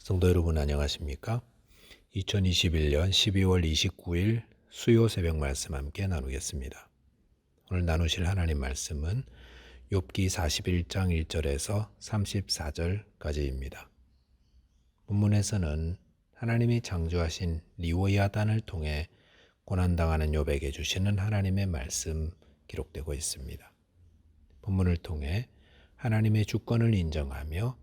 성도 여러분 안녕하십니까? 2021년 12월 29일 수요 새벽 말씀 함께 나누겠습니다. 오늘 나누실 하나님 말씀은 욥기 41장 1절에서 34절까지입니다. 본문에서는 하나님이 창조하신 리오야단을 통해 고난당하는 욥에게 주시는 하나님의 말씀 기록되고 있습니다. 본문을 통해 하나님의 주권을 인정하며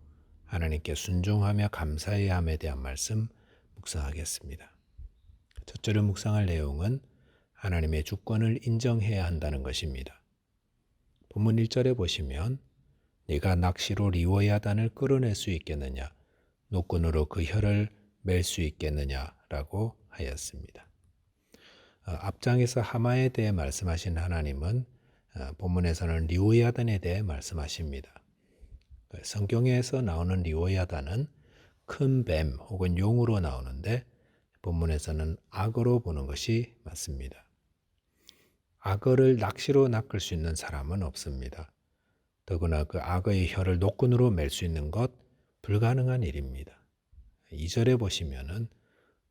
하나님께 순종하며 감사해야 함에 대한 말씀 묵상하겠습니다. 첫째로 묵상할 내용은 하나님의 주권을 인정해야 한다는 것입니다. 본문 1절에 보시면 네가 낚시로 리워야단을 끌어낼 수 있겠느냐, 노끈으로 그 혀를 맬 수 있겠느냐라고 하였습니다. 앞장에서 하마에 대해 말씀하신 하나님은 본문에서는 리워야단에 대해 말씀하십니다. 성경에서 나오는 리오야단은 큰 뱀 혹은 용으로 나오는데 본문에서는 악어로 보는 것이 맞습니다. 악어를 낚시로 낚을 수 있는 사람은 없습니다. 더구나 그 악어의 혀를 노끈으로 맬 수 있는 것 불가능한 일입니다. 2절에 보시면은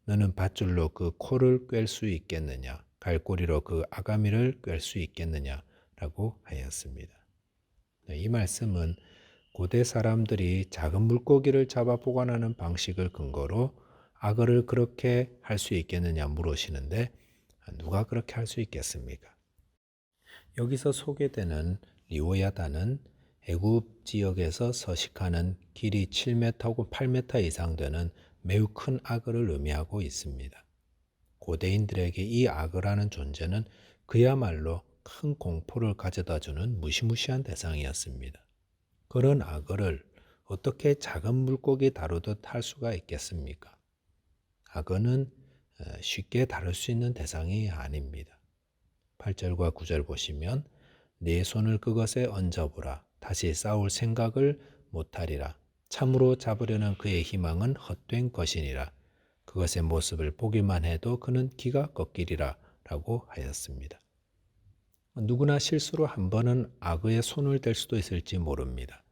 너는 밧줄로 그 코를 꿰 수 있겠느냐, 갈고리로 그 아가미를 꿰 수 있겠느냐라고 하였습니다. 이 말씀은 고대 사람들이 작은 물고기를 잡아 보관하는 방식을 근거로 악어를 그렇게 할 수 있겠느냐 물으시는데 누가 그렇게 할 수 있겠습니까? 여기서 소개되는 리오야단은 애굽 지역에서 서식하는 길이 7m고 8m 이상 되는 매우 큰 악어를 의미하고 있습니다. 고대인들에게 이 악어라는 존재는 그야말로 큰 공포를 가져다주는 무시무시한 대상이었습니다. 그런 악어를 어떻게 작은 물고기 다루듯 할 수가 있겠습니까? 악어는 쉽게 다룰 수 있는 대상이 아닙니다. 8절과 9절 보시면 네 손을 그것에 얹어보라. 다시 싸울 생각을 못하리라. 참으로 잡으려는 그의 희망은 헛된 것이니라. 그것의 모습을 보기만 해도 그는 기가 꺾이리라 라고 하였습니다. 누구나 실수로 한 번은 악어의 손을 댈 수도 있을지 모릅니다.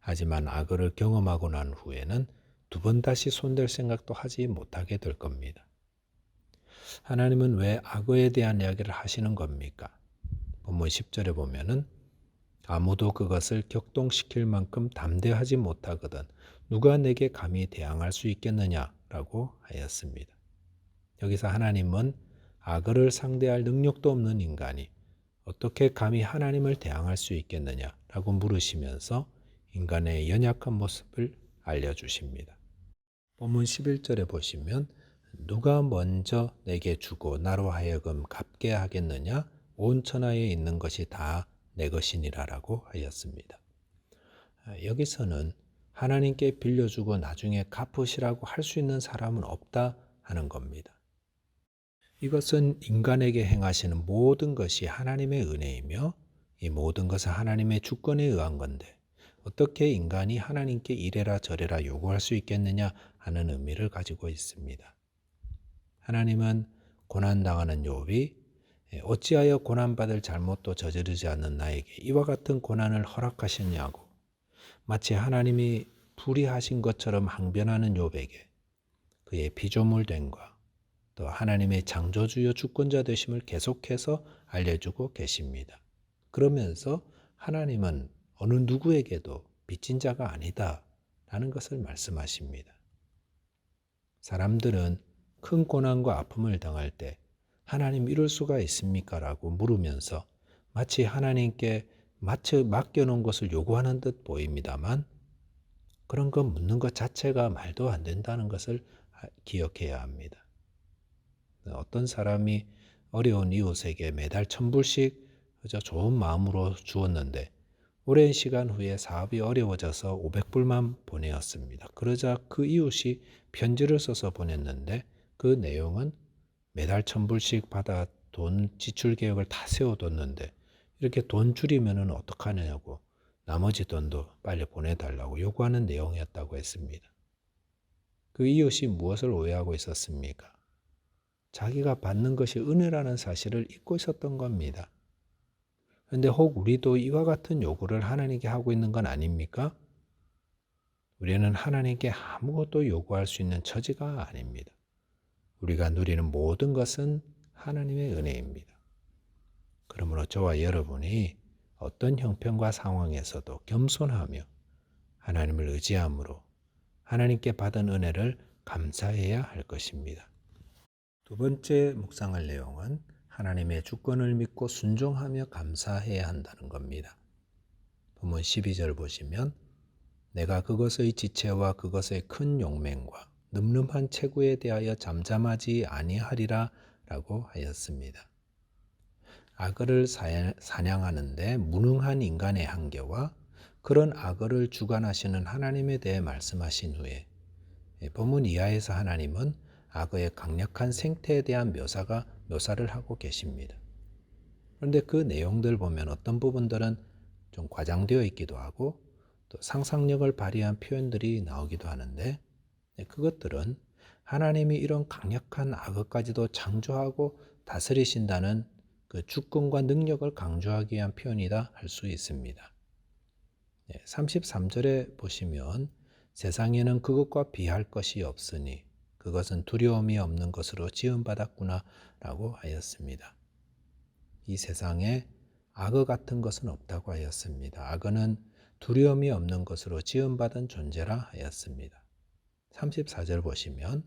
하지만 악어를 경험하고 난 후에는 두 번 다시 손댈 생각도 하지 못하게 될 겁니다. 하나님은 왜 악어에 대한 이야기를 하시는 겁니까? 본문 10절에 보면은 아무도 그것을 격동시킬 만큼 담대하지 못하거든 누가 내게 감히 대항할 수 있겠느냐라고 하였습니다. 여기서 하나님은 악어를 상대할 능력도 없는 인간이 어떻게 감히 하나님을 대항할 수 있겠느냐라고 물으시면서 인간의 연약한 모습을 알려주십니다. 본문 11절에 보시면 누가 먼저 내게 주고 나로 하여금 갚게 하겠느냐? 온 천하에 있는 것이 다 내 것이니라라고 하였습니다. 여기서는 하나님께 빌려주고 나중에 갚으시라고 할 수 있는 사람은 없다 하는 겁니다. 이것은 인간에게 행하시는 모든 것이 하나님의 은혜이며 이 모든 것은 하나님의 주권에 의한 건데 어떻게 인간이 하나님께 이래라 저래라 요구할 수 있겠느냐 하는 의미를 가지고 있습니다. 하나님은 고난당하는 욥이 어찌하여 고난받을 잘못도 저지르지 않는 나에게 이와 같은 고난을 허락하셨냐고 마치 하나님이 불의하신 것처럼 항변하는 욥에게 그의 피조물됨과 또 하나님의 창조주요 주권자 되심을 계속해서 알려주고 계십니다. 그러면서 하나님은 어느 누구에게도 빚진 자가 아니다 라는 것을 말씀하십니다. 사람들은 큰 고난과 아픔을 당할 때 하나님 이럴 수가 있습니까? 라고 물으면서 마치 하나님께 맡겨놓은 것을 요구하는 듯 보입니다만 그런 것 묻는 것 자체가 말도 안 된다는 것을 기억해야 합니다. 어떤 사람이 어려운 이웃에게 매달 1,000불씩 그저 좋은 마음으로 주었는데 오랜 시간 후에 사업이 어려워져서 500불만 보내었습니다. 그러자 그 이웃이 편지를 써서 보냈는데 그 내용은 매달 1,000불씩 받아 돈 지출 계획을 다 세워뒀는데 이렇게 돈 줄이면 어떡하냐고 나머지 돈도 빨리 보내달라고 요구하는 내용이었다고 했습니다. 그 이웃이 무엇을 오해하고 있었습니까? 자기가 받는 것이 은혜라는 사실을 잊고 있었던 겁니다. 그런데 혹 우리도 이와 같은 요구를 하나님께 하고 있는 건 아닙니까? 우리는 하나님께 아무것도 요구할 수 있는 처지가 아닙니다. 우리가 누리는 모든 것은 하나님의 은혜입니다. 그러므로 저와 여러분이 어떤 형편과 상황에서도 겸손하며 하나님을 의지함으로 하나님께 받은 은혜를 감사해야 할 것입니다. 두 번째 묵상할 내용은 하나님의 주권을 믿고 순종하며 감사해야 한다는 겁니다. 본문 12절 보시면 내가 그것의 지체와 그것의 큰 용맹과 늠름한 체구에 대하여 잠잠하지 아니하리라 라고 하였습니다. 악어를 사냥하는데 무능한 인간의 한계와 그런 악어를 주관하시는 하나님에 대해 말씀하신 후에 본문 이하에서 하나님은 악어의 강력한 생태에 대한 묘사를 하고 계십니다. 그런데 그 내용들 보면 어떤 부분들은 좀 과장되어 있기도 하고 또 상상력을 발휘한 표현들이 나오기도 하는데 그것들은 하나님이 이런 강력한 악어까지도 창조하고 다스리신다는 그 주권과 능력을 강조하기 위한 표현이다 할 수 있습니다. 33절에 보시면 세상에는 그것과 비할 것이 없으니 그것은 두려움이 없는 것으로 지음받았구나 라고 하였습니다. 이 세상에 악어 같은 것은 없다고 하였습니다. 악어는 두려움이 없는 것으로 지음받은 존재라 하였습니다. 34절 보시면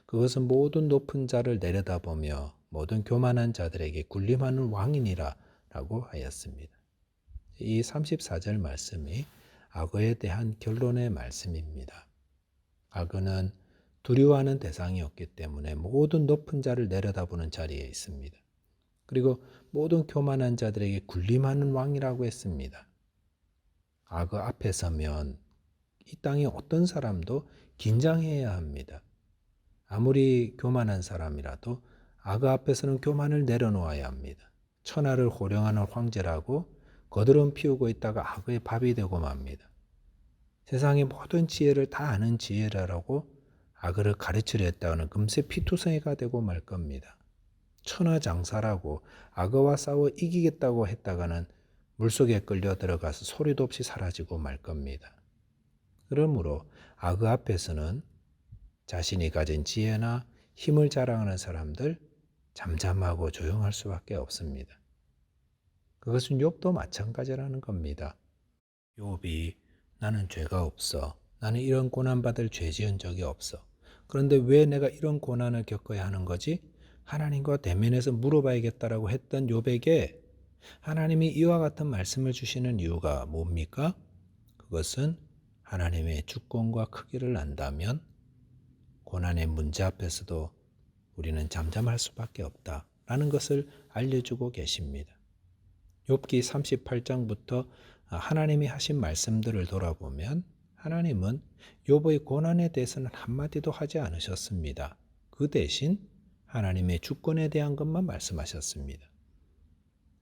그것은 모든 높은 자를 내려다보며 모든 교만한 자들에게 군림하는 왕이니라 라고 하였습니다. 이 34절 말씀이 악어에 대한 결론의 말씀입니다. 악어는 두려워하는 대상이 없기 때문에 모든 높은 자를 내려다보는 자리에 있습니다. 그리고 모든 교만한 자들에게 군림하는 왕이라고 했습니다. 악어 앞에 서면 이 땅의 어떤 사람도 긴장해야 합니다. 아무리 교만한 사람이라도 악어 앞에서는 교만을 내려놓아야 합니다. 천하를 호령하는 황제라고 거드름 피우고 있다가 악어의 밥이 되고 맙니다. 세상의 모든 지혜를 다 아는 지혜라고 악어를 가르치려 했다가는 금세 피투성이가 되고 말 겁니다. 천하장사라고 악어와 싸워 이기겠다고 했다가는 물속에 끌려 들어가서 소리도 없이 사라지고 말 겁니다. 그러므로 악어 앞에서는 자신이 가진 지혜나 힘을 자랑하는 사람들 잠잠하고 조용할 수밖에 없습니다. 그것은 욥도 마찬가지라는 겁니다. 욥이 나는 죄가 없어. 나는 이런 고난받을 죄 지은 적이 없어. 그런데 왜 내가 이런 고난을 겪어야 하는 거지? 하나님과 대면해서 물어봐야겠다라고 했던 욥에게 하나님이 이와 같은 말씀을 주시는 이유가 뭡니까? 그것은 하나님의 주권과 크기를 안다면 고난의 문제 앞에서도 우리는 잠잠할 수밖에 없다라는 것을 알려주고 계십니다. 욥기 38장부터 하나님이 하신 말씀들을 돌아보면 하나님은 욥의 고난에 대해서는 한마디도 하지 않으셨습니다. 그 대신 하나님의 주권에 대한 것만 말씀하셨습니다.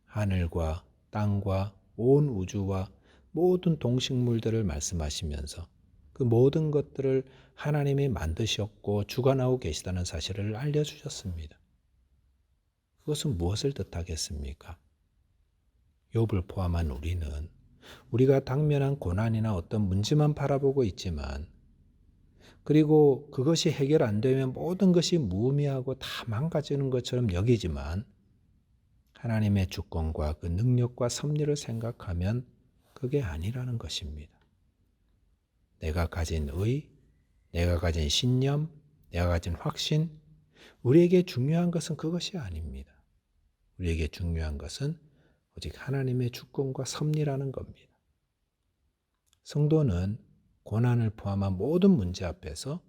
하늘과 땅과 온 우주와 모든 동식물들을 말씀하시면서 그 모든 것들을 하나님이 만드셨고 주관하고 계시다는 사실을 알려주셨습니다. 그것은 무엇을 뜻하겠습니까? 욥을 포함한 우리는 우리가 당면한 고난이나 어떤 문제만 바라보고 있지만 그리고 그것이 해결 안 되면 모든 것이 무의미하고 다 망가지는 것처럼 여기지만 하나님의 주권과 그 능력과 섭리를 생각하면 그게 아니라는 것입니다. 내가 가진 의, 내가 가진 신념, 내가 가진 확신, 우리에게 중요한 것은 그것이 아닙니다. 우리에게 중요한 것은 오직 하나님의 주권과 섭리라는 겁니다. 성도는 고난을 포함한 모든 문제 앞에서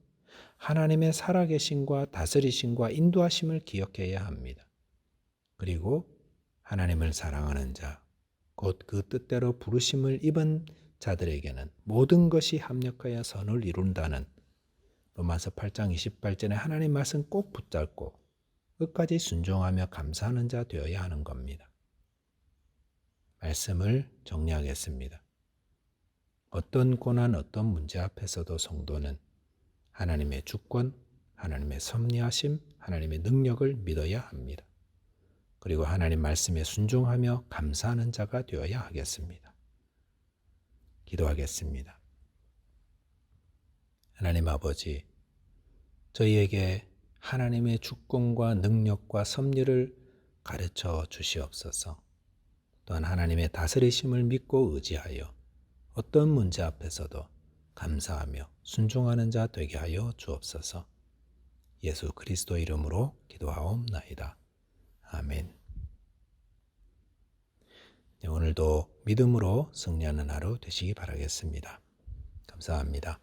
하나님의 살아계심과 다스리심과 인도하심을 기억해야 합니다. 그리고 하나님을 사랑하는 자, 곧 그 뜻대로 부르심을 입은 자들에게는 모든 것이 합력하여 선을 이룬다는 로마서 8장 28절에 하나님 말씀 꼭 붙잡고 끝까지 순종하며 감사하는 자 되어야 하는 겁니다. 말씀을 정리하겠습니다. 어떤 고난, 어떤 문제 앞에서도 성도는 하나님의 주권, 하나님의 섭리하심, 하나님의 능력을 믿어야 합니다. 그리고 하나님 말씀에 순종하며 감사하는 자가 되어야 하겠습니다. 기도하겠습니다. 하나님 아버지, 저희에게 하나님의 주권과 능력과 섭리를 가르쳐 주시옵소서. 또한 하나님의 다스리심을 믿고 의지하여 어떤 문제 앞에서도 감사하며 순종하는 자 되게 하여 주옵소서. 예수 그리스도 이름으로 기도하옵나이다. 아멘. 네, 오늘도 믿음으로 승리하는 하루 되시기 바라겠습니다. 감사합니다.